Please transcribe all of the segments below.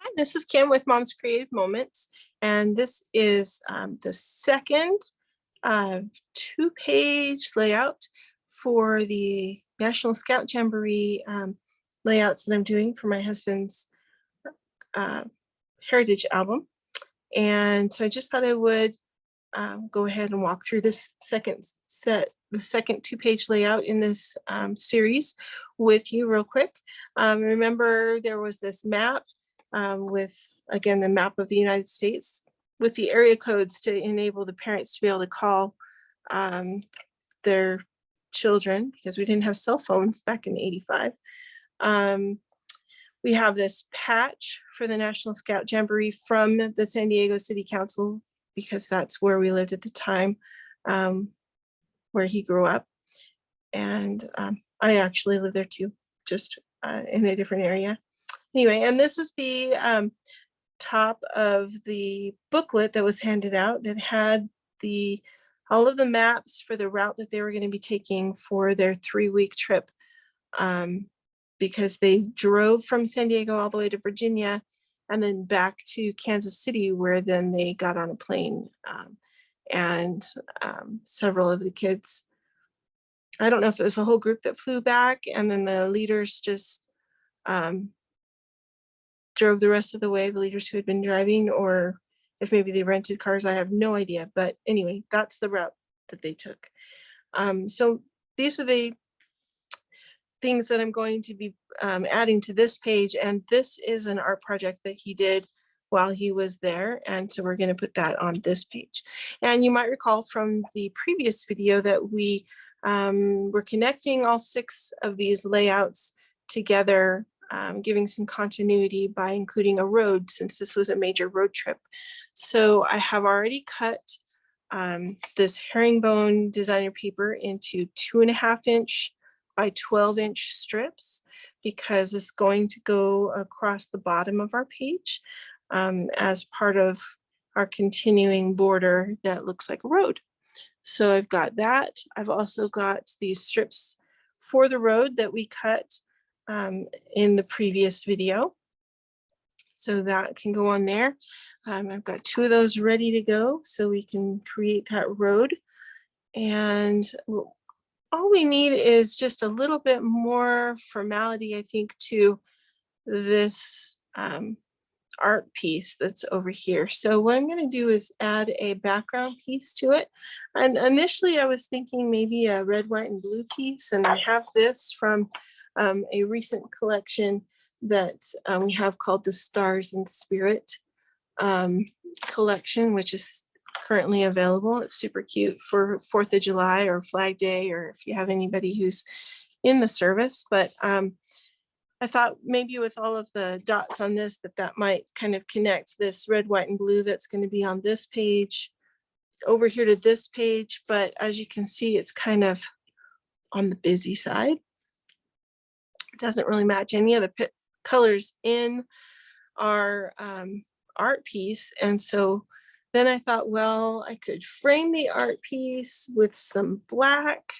Hi, this is Kim with Mom's Creative Moments, and this is the second two-page layout for the National Scout Jamboree layouts that I'm doing for my husband's heritage album. And so I just thought I would go ahead and walk through this second two-page layout in this series with you real quick. Remember, there was this map with, again, the map of the United States with the area codes to enable the parents to be able to call their children, because we didn't have cell phones back in '85. We have this patch for the National Scout Jamboree from the San Diego City Council, because that's where we lived at the time, where he grew up. And I actually live there too, just in a different area. Anyway, and this is the top of the booklet that was handed out that had all of the maps for the route that they were going to be taking for their 3-week trip, because they drove from San Diego all the way to Virginia and then back to Kansas City, where then they got on a plane. And several of the kids, I don't know if it was a whole group that flew back and then the leaders just drove the rest of the way, the leaders who had been driving, or if maybe they rented cars, I have no idea. But anyway, that's the route that they took. So these are the things that I'm going to be adding to this page. And this is an art project that he did while he was there. And so we're going to put that on this page. And you might recall from the previous video that we were connecting all 6 of these layouts together, giving some continuity by including a road, since this was a major road trip. So I have already cut this herringbone designer paper into 2.5-inch by 12-inch strips, because it's going to go across the bottom of our page as part of our continuing border that looks like a road. So I've got that. I've also got these strips for the road that we cut in the previous video. So that can go on there. I've got 2 of those ready to go so we can create that road. And all we need is just a little bit more formality, I think, to this art piece that's over here. So what I'm going to do is add a background piece to it. And initially I was thinking maybe a red, white, and blue piece. And I have this from a recent collection that we have called the Stars and Spirit collection, which is currently available. It's super cute for 4th of July or Flag Day, or if you have anybody who's in the service. But I thought maybe with all of the dots on this, that might kind of connect this red, white, and blue that's going to be on this page over here to this page. But as you can see, it's kind of on the busy side. It doesn't really match any of the colors in our art piece. And so then I thought, well, I could frame the art piece with some black,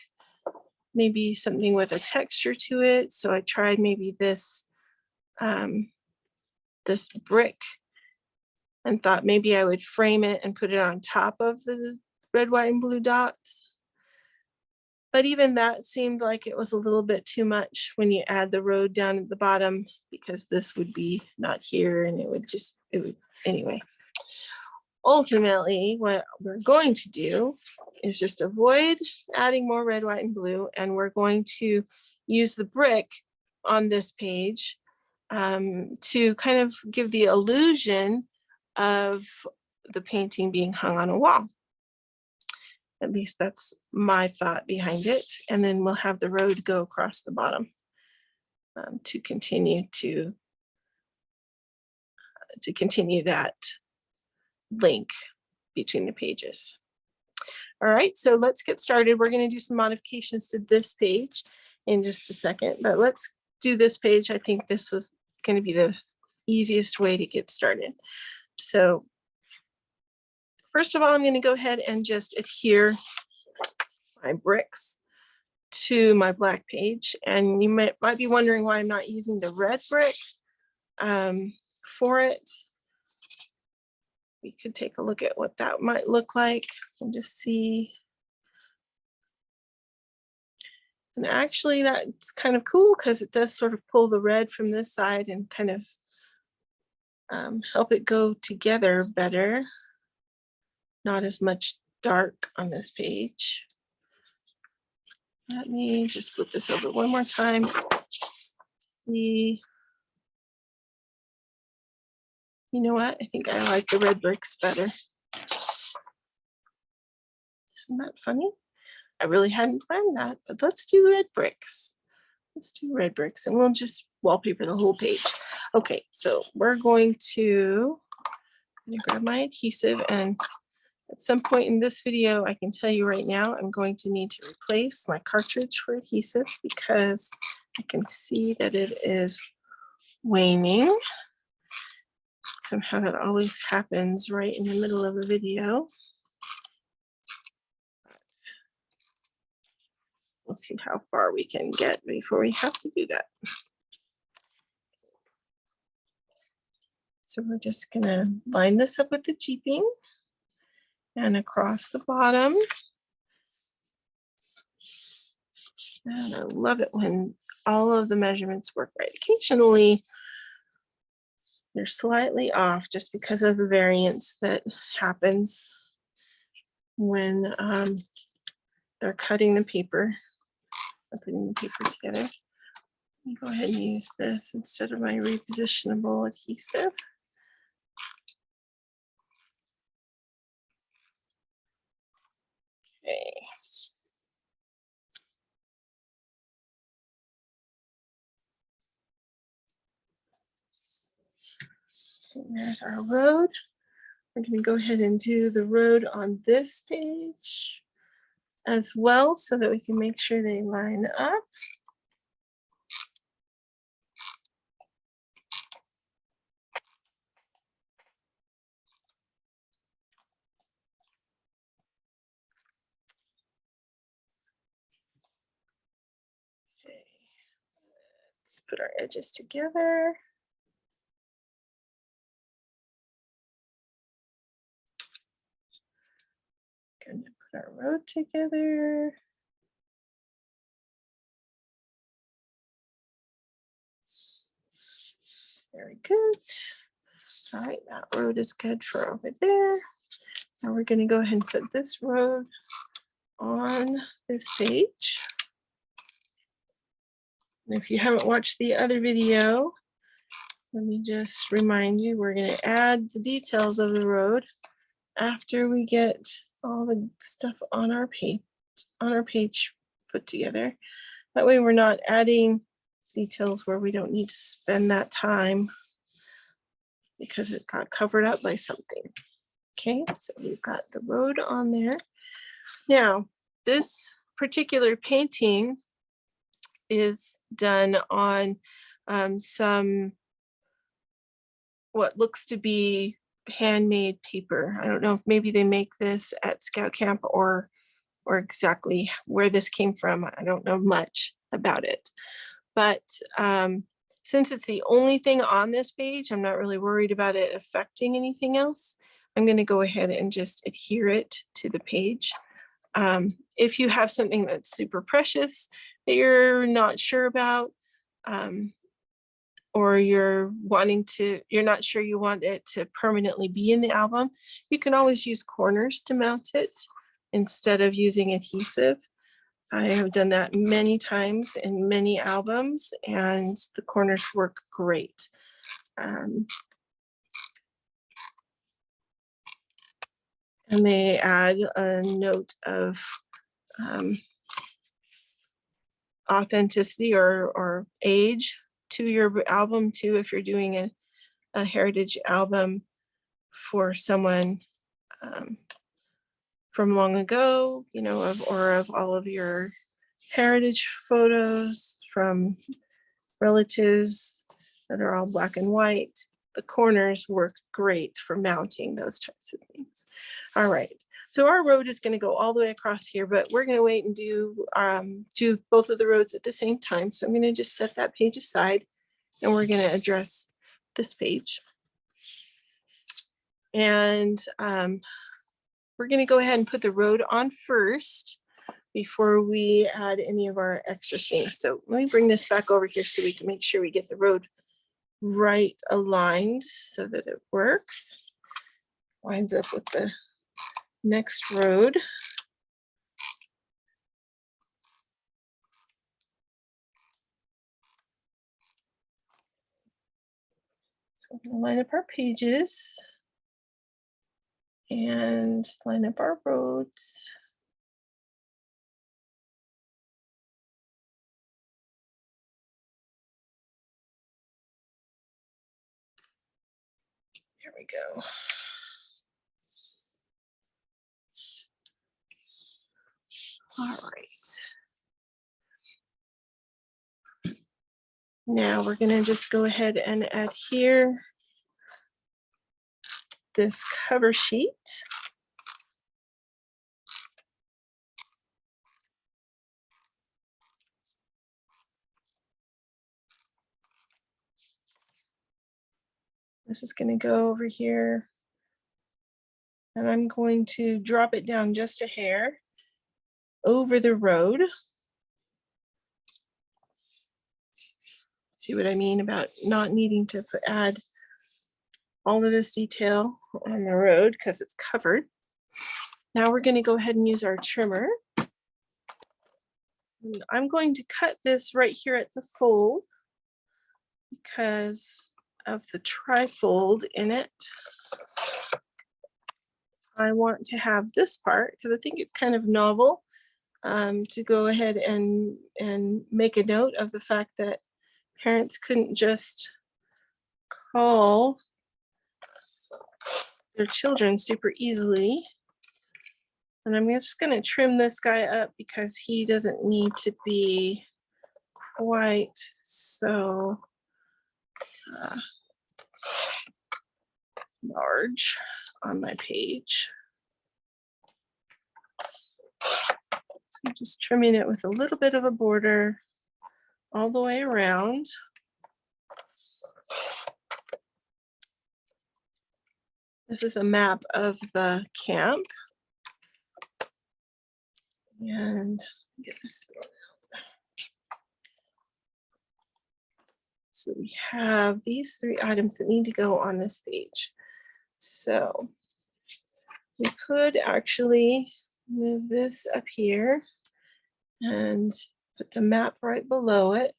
maybe something with a texture to it. So I tried maybe this this brick, and thought maybe I would frame it and put it on top of the red, white, and blue dots. But even that seemed like it was a little bit too much when you add the road down at the bottom, because this would be not here, and it would anyway. Ultimately, what we're going to do is just avoid adding more red, white, and blue, and we're going to use the brick on this page to kind of give the illusion of the painting being hung on a wall. At least that's my thought behind it. And then we'll have the road go across the bottom to continue that link between the pages. All right, so let's get started. We're going to do some modifications to this page in just a second, but let's do this page. I think this is going to be the easiest way to get started. So first of all, I'm going to go ahead and just adhere my bricks to my black page. And you might be wondering why I'm not using the red brick. for it. We could take a look at what that might look like and just see. And actually that's kind of cool because it does sort of pull the red from this side and kind of help it go together better. Not as much dark on this page. Let me just flip this over one more time. See. You know what? I think I like the red bricks better. Isn't that funny? I really hadn't planned that, but let's do red bricks. Let's do red bricks and we'll just wallpaper the whole page. Okay, so we're going to grab my adhesive, and at some point in this video, I can tell you right now, I'm going to need to replace my cartridge for adhesive because I can see that it is waning. Somehow that always happens right in the middle of a video. Let's see how far we can get before we have to do that. So we're just gonna line this up with the jeeping and across the bottom. And I love it when all of the measurements work right. Occasionally, they're slightly off just because of the variance that happens when they're cutting the paper or putting the paper together. Let me go ahead and use this instead of my repositionable adhesive. Okay. And there's our road. We're going to go ahead and do the road on this page as well so that we can make sure they line up. Okay. Let's put our edges together. Going to put our road together. Very good. All right, that road is good for over there. Now we're going to go ahead and put this road on this page. And if you haven't watched the other video, let me just remind you, we're going to add the details of the road after we get all the stuff on our page put together. That way we're not adding details where we don't need to spend that time because it got covered up by something. Okay, so we've got the road on there. Now, this particular painting is done on some what looks to be handmade paper. I don't know if maybe they make this at Scout Camp or exactly where this came from. I don't know much about it. But since it's the only thing on this page, I'm not really worried about it affecting anything else. I'm going to go ahead and just adhere it to the page. If you have something that's super precious that you're not sure about, or you're not sure you want it to permanently be in the album, you can always use corners to mount it instead of using adhesive. I have done that many times in many albums and the corners work great. And they add a note of authenticity or age to your album too, if you're doing a heritage album for someone from long ago, you know, of all of your heritage photos from relatives that are all black and white. The corners work great for mounting those types of things. All right, so our road is going to go all the way across here, but we're going to wait and do both of the roads at the same time. So I'm going to just set that page aside and we're going to address this page. And we're going to go ahead and put the road on first before we add any of our extra things. So let me bring this back over here so we can make sure we get the road right aligned so that it works. Lines up with the next road. So we're going to line up our pages and line up our roads. There we go. All right. Now we're going to just go ahead and adhere this cover sheet. This is going to go over here, and I'm going to drop it down just a hair over the road. See what I mean about not needing to add all of this detail on the road because it's covered. Now we're going to go ahead and use our trimmer. And I'm going to cut this right here at the fold because of the trifold in it. I want to have this part because I think it's kind of novel to go ahead and make a note of the fact that parents couldn't just call their children super easily. And I'm just going to trim this guy up because he doesn't need to be quite so large on my page. So just trimming it with a little bit of a border all the way around. This is a map of the camp. And get this thrown out. So we have these 3 items that need to go on this page. So we could actually move this up here and put the map right below it.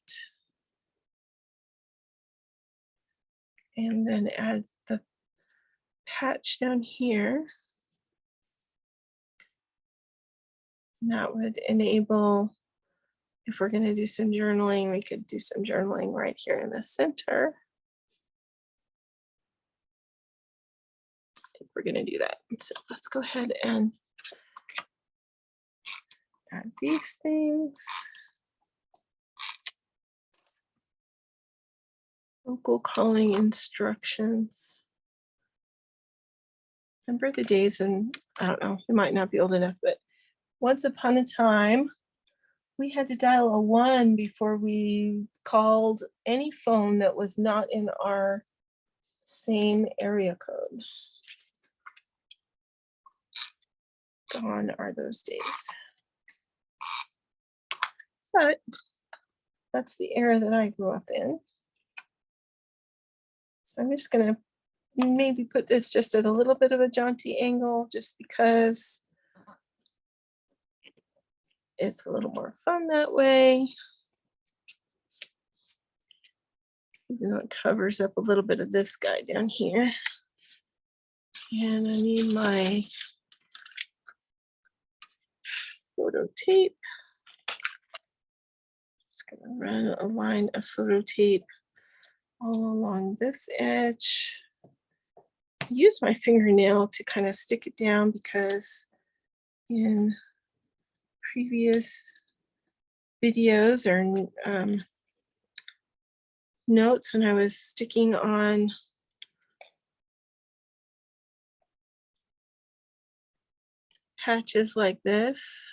And then add the patch down here. And that would enable, if we're going to do some journaling, we could do some journaling right here in the center. I think we're going to do that. So let's go ahead and add these things. Local calling instructions. Remember the days, and I don't know, you might not be old enough, but once upon a time, we had to dial a 1 before we called any phone that was not in our same area code. Gone are those days. But that's the era that I grew up in. So I'm just going to maybe put this just at a little bit of a jaunty angle just because it's a little more fun that way. Even though it covers up a little bit of this guy down here. And I need my photo tape. Just gonna run a line of photo tape all along this edge. Use my fingernail to kind of stick it down because in previous videos or notes when I was sticking on patches like this,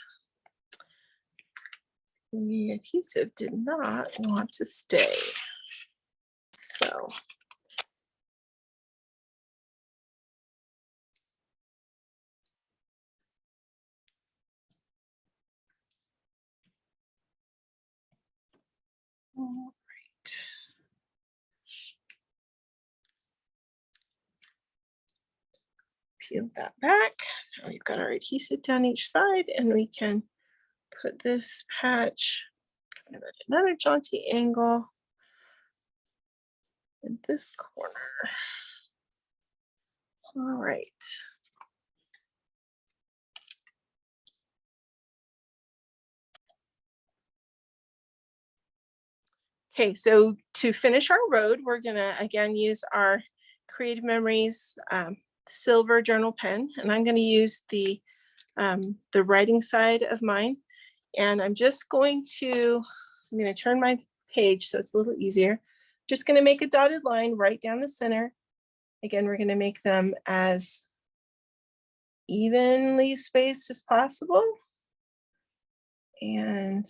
the adhesive did not want to stay. So peel that back. Now we've got our adhesive down each side, and we can put this patch at another jaunty angle in this corner. All right. Okay, so to finish our road, we're gonna again use our Creative Memories silver journal pen, and I'm gonna use the writing side of mine. And I'm just going to, I'm gonna turn my page so it's a little easier. Just gonna make a dotted line right down the center. Again, we're gonna make them as evenly spaced as possible. And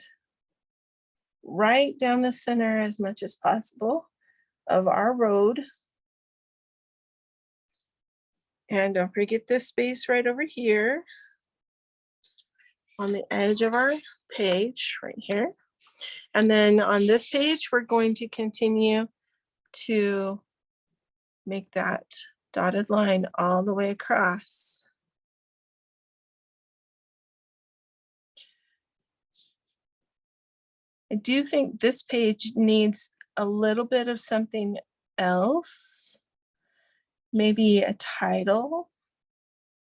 right down the center as much as possible of our road. And don't forget this space right over here on the edge of our page right here. And then on this page, we're going to continue to make that dotted line all the way across. I do think this page needs a little bit of something else. Maybe a title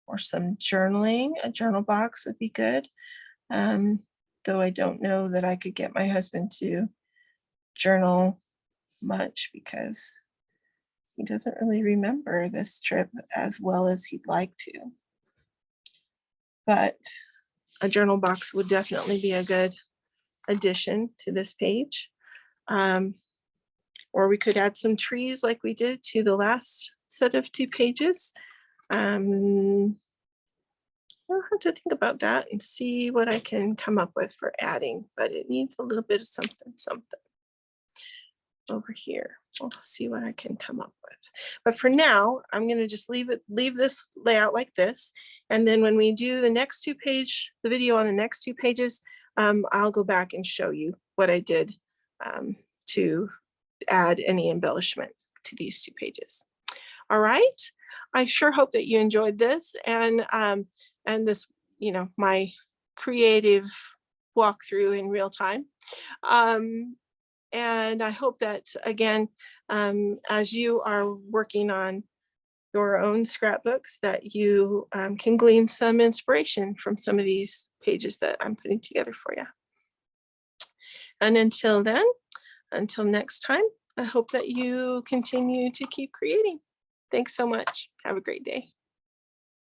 or some journaling. A journal box would be good. Though I don't know that I could get my husband to journal much because he doesn't really remember this trip as well as he'd like to. But a journal box would definitely be a good addition to this page. Or we could add some trees like we did to the last set of 2 pages. I'll have to think about that and see what I can come up with for adding, but it needs a little bit of something over here. We'll see what I can come up with. But for now, I'm going to just leave this layout like this. And then when we do the next 2 page, the video on the next 2 pages, I'll go back and show you what I did to add any embellishment to these 2 pages. All right. I sure hope that you enjoyed this and this, you know, my creative walkthrough in real time. And I hope that, again, as you are working on your own scrapbooks, that you can glean some inspiration from some of these pages that I'm putting together for you. And until then, until next time, I hope that you continue to keep creating. Thanks so much. Have a great day.